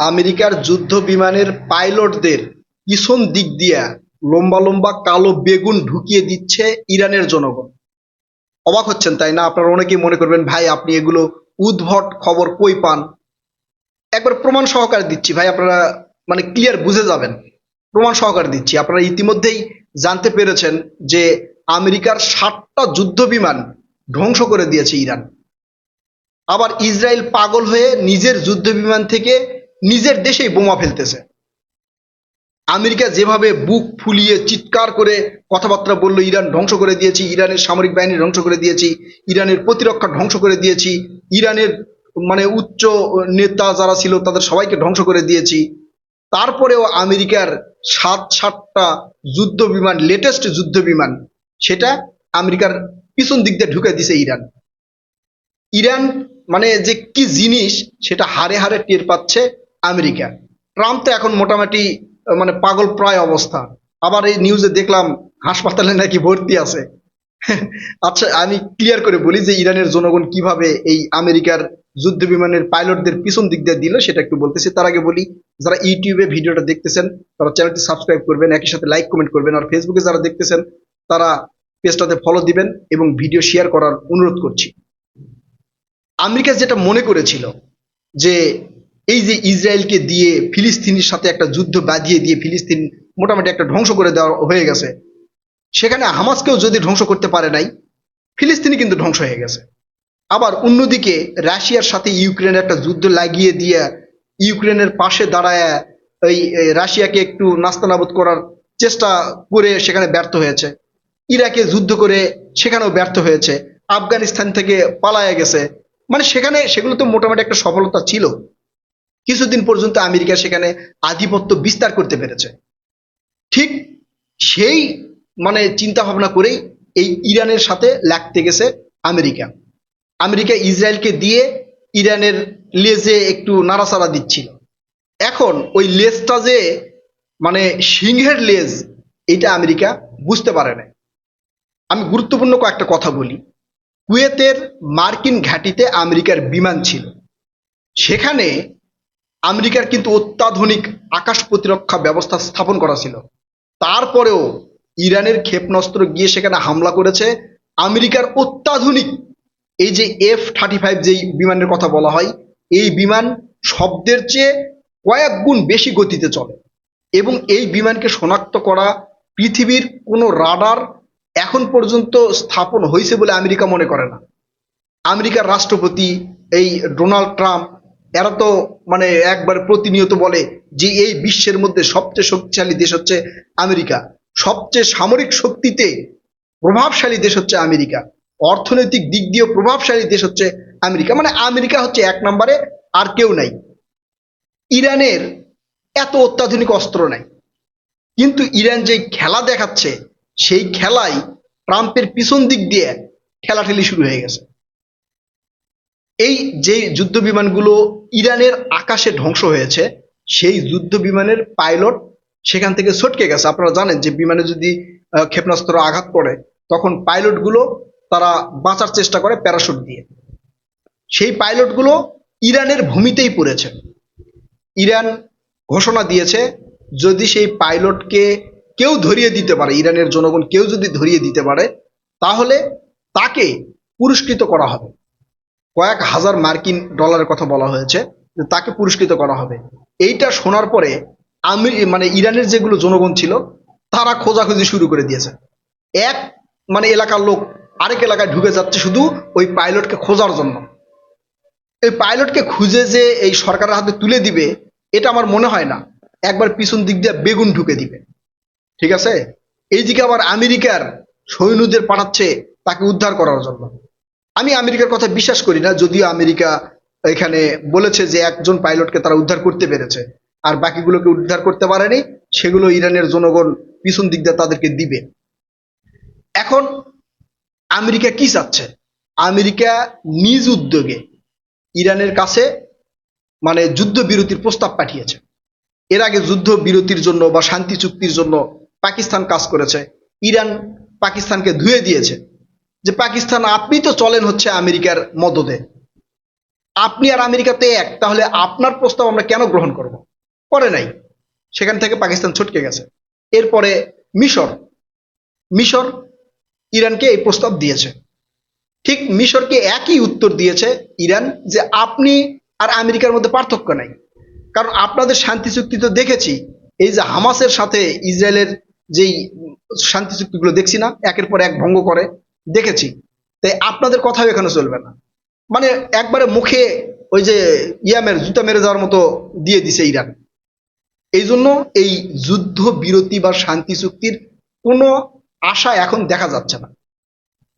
আমেরিকার যুদ্ধ বিমানের পাইলটদের পিছন দিক দিয়া লম্বা লম্বা কালো বেগুন ঢুকিয়ে দিচ্ছে ইরানের জনগণ। অবাক হচ্ছেন তাই না? আপনারা অনেকেই মনে করবেন ভাই আপনি এগুলো উদ্ভট খবর কই পান। একবার প্রমাণ সহকারে দিচ্ছি ভাই, আপনারা মানে ক্লিয়ার বুঝে যাবেন। প্রমাণ সহকারে দিচ্ছি। আপনারা ইতিমধ্যেই জানতে পেরেছেন যে আমেরিকার 60টা যুদ্ধ বিমান ধ্বংস করে দিয়েছে ইরান। আবার ইসরায়েল পাগল হয়ে নিজের যুদ্ধ বিমান থেকে নিজের দেশেই বোমা ফেলতেছে। আমেরিকা যেভাবে বুক ফুলিয়ে চিৎকার করে কথাবার্তা বললো, ইরান ধ্বংস করে দিয়েছি, ইরানের সামরিক বাহিনী ধ্বংস করে দিয়েছি, ইরানের প্রতিরক্ষা ধ্বংস করে দিয়েছি, ইরানের মানে উচ্চ নেতা যারা ছিল তাদের সবাইকে ধ্বংস করে দিয়েছি, তারপরেও আমেরিকার সাতটা যুদ্ধ বিমান, লেটেস্ট যুদ্ধ বিমান, সেটা আমেরিকার পিছন দিক দিয়ে ঢুকে দিছে ইরান। ইরান মানে যে কি জিনিস সেটা হাড়ে হাড়ে টের পাচ্ছে আমেরিকা। ট্রাম্প তো এখন মোটামুটি মানে পাগল প্রায় অবস্থা। আবার এই নিউজে দেখলাম হাসপাতালে নাকি ভর্তি আছে। আচ্ছা, আমি ক্লিয়ার করে বলি যে ইরানের জনগণ কিভাবে এই আমেরিকার যুদ্ধ বিমানের পাইলটদের পিছন দিক দিয়ে দিল সেটা একটু বলতেছি। তার আগে বলি, যারা ইউটিউবে ভিডিওটা দেখতেছেন তারা চ্যানেলটি সাবস্ক্রাইব করবেন, একই সাথে লাইক কমেন্ট করবেন, আর ফেসবুকে যারা দেখতেছেন তারা পেজটাতে ফলো দিবেন এবং ভিডিও শেয়ার করার অনুরোধ করছি। আমেরিকা যেটা মনে করেছিল যে এই যে ইসরায়েলকে দিয়ে ফিলিস্তিনের সাথে একটা যুদ্ধ বাঁধিয়ে দিয়ে ফিলিস্তিন মোটামুটি একটা ধ্বংস করে দেওয়া হয়ে গেছে, সেখানে হামাসকেও যদি ধ্বংস করতে পারে নাই, ফিলিস্তিনি কিন্তু ধ্বংস হয়ে গেছে। আবার অন্যদিকে রাশিয়ার সাথে ইউক্রেনের একটা যুদ্ধ লাগিয়ে দিয়ে ইউক্রেনের পাশে দাঁড়ায় ওই রাশিয়াকে একটু নাস্তানাবুদ করার চেষ্টা করে সেখানে ব্যর্থ হয়েছে। ইরাকে যুদ্ধ করে সেখানেও ব্যর্থ হয়েছে। আফগানিস্তান থেকে পালায়া গেছে। মানে সেখানে সেগুলো তো মোটামুটি একটা সফলতা ছিল। কিছুদিন পর্যন্ত আমেরিকা সেখানে আধিপত্য বিস্তার করতে পেরেছে। ঠিক সেই মানে চিন্তা ভাবনা করেই এই ইরানের সাথে লাগতে গেছে আমেরিকা। আমেরিকা ইসরায়েলকে দিয়ে ইরানের লেজে একটু নাড়াচাড়া দিচ্ছিল। এখন ওই লেজটা যে মানে সিংহের লেজ, এটা আমেরিকা বুঝতে পারে না। আমি গুরুত্বপূর্ণ কয়েকটা কথা বলি। কুয়েতের মার্কিন ঘাঁটিতে আমেরিকার বিমান ছিল। সেখানে আমেরিকার কিন্তু অত্যাধুনিক আকাশ প্রতিরক্ষা ব্যবস্থা স্থাপন করা ছিল। তারপরেও ইরানের ক্ষেপণাস্ত্র গিয়ে সেখানে হামলা করেছে। আমেরিকার অত্যাধুনিক এই যে F-35 যেই বিমানের কথা বলা হয়, এই বিমান শব্দের চেয়ে কয়েক গুণ বেশি গতিতে চলে এবং এই বিমানকে শনাক্ত করা পৃথিবীর কোনো রাডার এখন পর্যন্ত স্থাপন হয়েছে বলে আমেরিকা মনে করে না। আমেরিকার রাষ্ট্রপতি এই ডোনাল্ড ট্রাম্প, এরা তো মানে একবার প্রতিনিয়ত বলে যে এই বিশ্বের মধ্যে সবচেয়ে শক্তিশালী দেশ হচ্ছে আমেরিকা, সবচেয়ে সামরিক শক্তিতে প্রভাবশালী দেশ হচ্ছে আমেরিকা, অর্থনৈতিক দিক দিয়েও প্রভাবশালী দেশ হচ্ছে আমেরিকা। মানে আমেরিকা হচ্ছে এক নম্বরে, আর কেউ নাই। ইরানের এত অত্যাধুনিক অস্ত্র নাই, কিন্তু ইরান যে খেলা দেখাচ্ছে সেই খেলায় ট্রাম্পের পিছন দিক দিয়ে ঠেলাঠেলি শুরু হয়ে গেছে। এই যে যুদ্ধ বিমানগুলো ইরানের আকাশে ধ্বংস হয়েছে, সেই যুদ্ধ বিমানের পাইলট সেখান থেকে ছিটকে গেছে। আপনারা জানেন যে বিমানে যদি ক্ষেপণাস্ত্র আঘাত করে তখন পাইলটগুলো তারা বাঁচার চেষ্টা করে প্যারাশুট দিয়ে। সেই পাইলটগুলো ইরানের ভূমিতেই পড়েছে। ইরান ঘোষণা দিয়েছে যদি সেই পাইলটকে কেউ ধরিয়ে দিতে পারে, ইরানের জনগণ কেউ যদি ধরিয়ে দিতে পারে, তাহলে তাকে পুরস্কৃত করা হবে। কয়েক হাজার মার্কিন ডলারের কথা বলা হয়েছে যে তাকে পুরস্কৃত করা হবে। এইটা শোনার পরে আমি মানে ইরানের যেগুলো জনগণ ছিল তারা খোঁজাখুঁজি শুরু করে দিয়েছে। এক মানে এলাকার লোক আরেক এলাকায় ঢুকে যাচ্ছে শুধু ওই পাইলটকে খোঁজার জন্য। এই পাইলটকে খুঁজে যে এই সরকারের হাতে তুলে দিবে এটা আমার মনে হয় না। একবার পিছন দিক দিয়ে বেগুন ঢুকে দিবে। ঠিক আছে, এইদিকে আবার আমেরিকার সৈন্যদের পাঠাচ্ছে তাকে উদ্ধার করার জন্য। আমি আমেরিকার কথা বিশ্বাস করি না, যদিও আমেরিকা এখানে বলেছে যে একজন পাইলটকে তারা উদ্ধার করতে পেরেছে আর বাকিগুলোকে উদ্ধার করতে পারেনি, সেগুলো ইরানের জনগণ পিছন দিক দিয়ে তাদেরকে দিবে। এখন আমেরিকা কি চাচ্ছে? আমেরিকা নিজ উদ্যোগে ইরানের কাছে মানে যুদ্ধবিরতির প্রস্তাব পাঠিয়েছে। এর আগে যুদ্ধবিরতির জন্য বা শান্তি চুক্তির জন্য পাকিস্তান কাজ করেছে। ইরান পাকিস্তানকে ধুয়ে দিয়েছে যে পাকিস্তান আপনি তো চলেন হচ্ছে আমেরিকার মদদে, আপনি আর আমেরিকাতে এক, তাহলে আপনার প্রস্তাব আমরা কেন গ্রহণ করব? করে নাই। সেখান থেকে পাকিস্তান ছটকে গেছে। এরপরে মিশর মিশর ইরানকে এই প্রস্তাব দিয়েছে। ঠিক মিশরকে একই উত্তর দিয়েছে ইরান, যে আপনি আর আমেরিকার মধ্যে পার্থক্য নাই, কারণ আপনাদের শান্তি চুক্তি তো দেখেছি। এই যে হামাসের সাথে ইসরায়েলের যেই শান্তি চুক্তিগুলো দেখছি না, একের পর এক ভঙ্গ করে, দেখেছি। তাই আপনাদের কথাও এখানে চলবে না। মানে একবারে মুখে ওই যে ইয়ামের জুতা মেরে যাওয়ার মতো দিয়ে দিছে ইরান। এই জন্য এই যুদ্ধ বিরতি বা শান্তি চুক্তির কোনো আশা এখন দেখা যাচ্ছে না।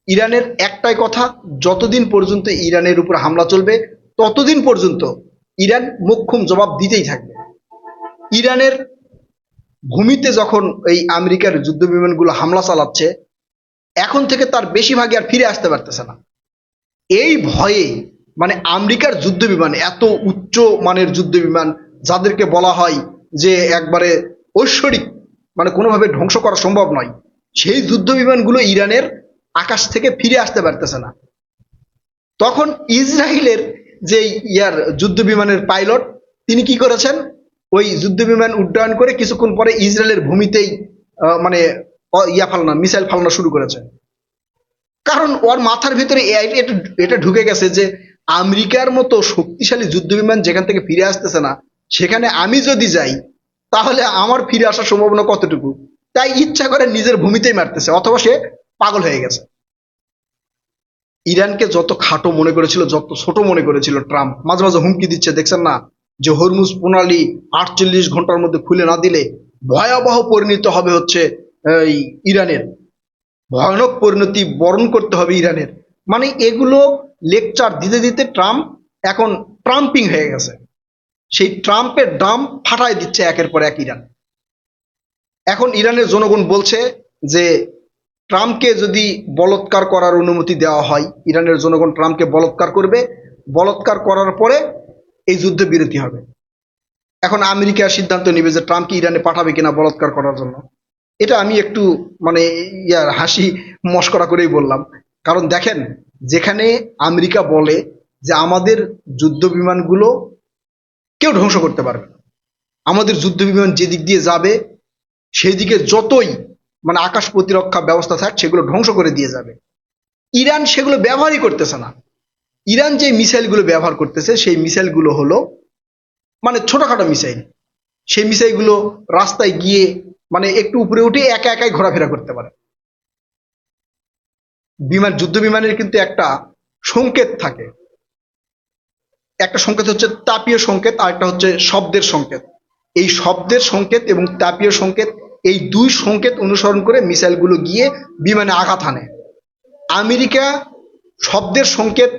ইরানের একটাই কথা, যতদিন পর্যন্ত ইরানের উপর হামলা চলবে ততদিন পর্যন্ত ইরান মোক্ষম জবাব দিতেই থাকবে। ইরানের ভূমিতে যখন এই আমেরিকার যুদ্ধ বিমানগুলো হামলা চালাচ্ছে, এখন থেকে তার বেশিরভাগই আর ফিরে আসতে পারতেছে না। এই ভয়ে মানে আমেরিকার যুদ্ধ বিমান, এত উচ্চ মানের যুদ্ধ বিমান, যাদেরকে বলা হয় যে একবারে ঐশ্বরিক, মানে কোনোভাবে ধ্বংস করা সম্ভব নয়, সেই যুদ্ধ বিমানগুলো ইরানের আকাশ থেকে ফিরে আসতে পারতেছে না। তখন ইসরায়েলের যে যুদ্ধ বিমানের পাইলট, তিনি কি করেছেন, ওই যুদ্ধ বিমান উড্ডয়ন করে কিছুক্ষণ পরে ইসরায়েলের ভূমিতেই মানে মিসাইল ফালানো শুরু করেছে। কারণ ওর মাথার ভিতরে এটা ঢুকে গেছে যে আমেরিকার মতো শক্তিশালী যুদ্ধ বিমান যেখান থেকে ফিরে আসতেছে না, সেখানে আমি যদি যাই তাহলে আমার ফিরে আসার সম্ভাবনা কতটুকু। তাই ইচ্ছা করে নিজের ভূমিতেই মারতেছে, অথবা সে পাগল হয়ে গেছে। ইরানকে যত খাটো মনে করেছিল, যত ছোট মনে করেছিল ট্রাম্প, মাঝে মাঝে হুমকি দিচ্ছে, দেখছেন না, যে হরমুজ প্রণালী 48 ঘন্টার মধ্যে খুলে না দিলে ভয়াবহ পরিণত হবে হচ্ছে এই ইরানের, ভয়ানক পরিণতি বরণ করতে হবে ইরানের। মানে এগুলো লেকচার দিতে দিতে ট্রাম্প এখন ট্রাম্পিং হয়ে গেছে। সেই ট্রাম্পের দাম ফাটায় দিচ্ছে একের পর এক ইরান। এখন ইরানের জনগণ বলছে যে ট্রাম্পকে যদি বলৎকার করার অনুমতি দেওয়া হয়, ইরানের জনগণ ট্রাম্পকে বলৎকার করবে, বলৎকার করার পরে এই যুদ্ধ বিরতি হবে। এখন আমেরিকা সিদ্ধান্ত নেবে যে ট্রাম্পকে ইরানে পাঠাবে কিনা বলৎকার করার জন্য। এটা আমি একটু মানে হাসি মস্করা করেই বললাম, কারণ দেখেন, যেখানে আমেরিকা বলে যে আমাদের যুদ্ধ বিমানগুলো কেউ ধ্বংস করতে পারবে না, আমাদের যুদ্ধ বিমান যেদিক দিয়ে যাবে সেই দিকে যতই মানে আকাশ প্রতিরক্ষা ব্যবস্থা থাক সেগুলো ধ্বংস করে দিয়ে যাবে, ইরান সেগুলো ব্যবহারই করতেছে না। ইরান যে মিসাইলগুলো ব্যবহার করতেছে সেই মিসাইলগুলো হলো মানে ছোটখাটো মিসাইল। সেই মিসাইলগুলো রাস্তায় গিয়ে মানে একটু উপরে উঠে একা একাই ঘোরাফেরা করতে পারে। যুদ্ধ বিমানের কিন্তু একটা সংকেত থাকে, একটা সংকেত হচ্ছে তাপীয় সংকেত, আর একটা হচ্ছে শব্দের সংকেত। এই শব্দের সংকেত এবং তাপীয় সংকেত, এই দুই সংকেত অনুসরণ করে মিসাইলগুলো গিয়ে বিমানে আঘাত হানে। আমেরিকা শব্দের সংকেত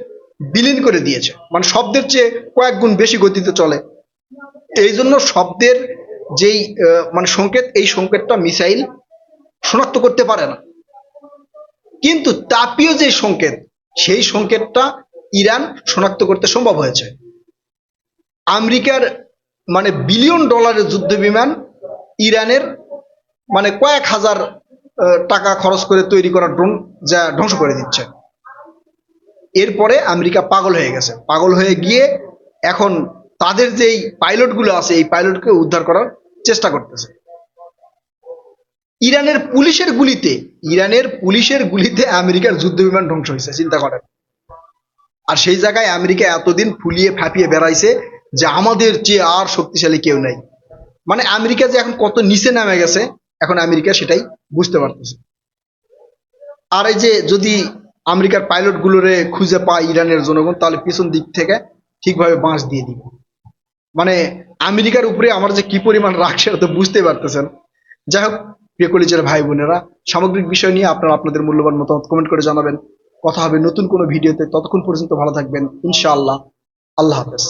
বিলীন করে দিয়েছে, মানে শব্দের চেয়ে কয়েক গুণ বেশি গতিতে চলে। এই জন্য শব্দের যেই মানে সংকেত, এই সংকেতটা মিসাইল শনাক্ত করতে পারে না। কিন্তু তাপীয় যে সংকেত, সেই সংকেতটা ইরান শনাক্ত করতে সম্ভব হয়েছে। আমেরিকার মানে বিলিয়ন ডলারের যুদ্ধ বিমান ইরানের মানে কয়েক হাজার টাকা খরচ করে তৈরি করা ড্রোন যা ধ্বংস করে দিচ্ছে। এরপরে আমেরিকা পাগল হয়ে গেছে, পাগল হয়ে গিয়ে এখন তাদের যেই পাইলটগুলো আছে এই পাইলটকে উদ্ধার করার চেষ্টা করতেছে। ইরানের পুলিশের গুলিতে আমেরিকার যুদ্ধ বিমান ধ্বংস হয়েছে, চিন্তা করেন। আর সেই জায়গায় আমেরিকা এতদিন ফুলিয়ে ফাঁপিয়ে বেড়াইছে যে আমাদের চেয়ে আর শক্তিশালী কেউ নাই। মানে আমেরিকা যে এখন কত নিচে নামে গেছে, এখন আমেরিকা সেটাই বুঝতে পারতেছে। আর এই যে যদি আমেরিকার পাইলট গুলোরে খুঁজে পায় ইরানের জনগণ, তাহলে পিছন দিক থেকে ঠিকভাবে বাঁশ দিয়ে দিবে। মানে আমেরিকার উপরে আমার যে কি পরিমাণ রাগ সেটা তো বুঝতেই পারতেছেন। যাই হোক, প্রিয় কলিজার ভাই বোনেরা, সামগ্রিক বিষয় নিয়ে আপনারা আপনাদের মূল্যবান মতামত কমেন্ট করে জানাবেন। কথা হবে নতুন কোনো ভিডিওতে, ততক্ষণ পর্যন্ত ভালো থাকবেন ইনশাআল্লাহ। আল্লাহ হাফেজ।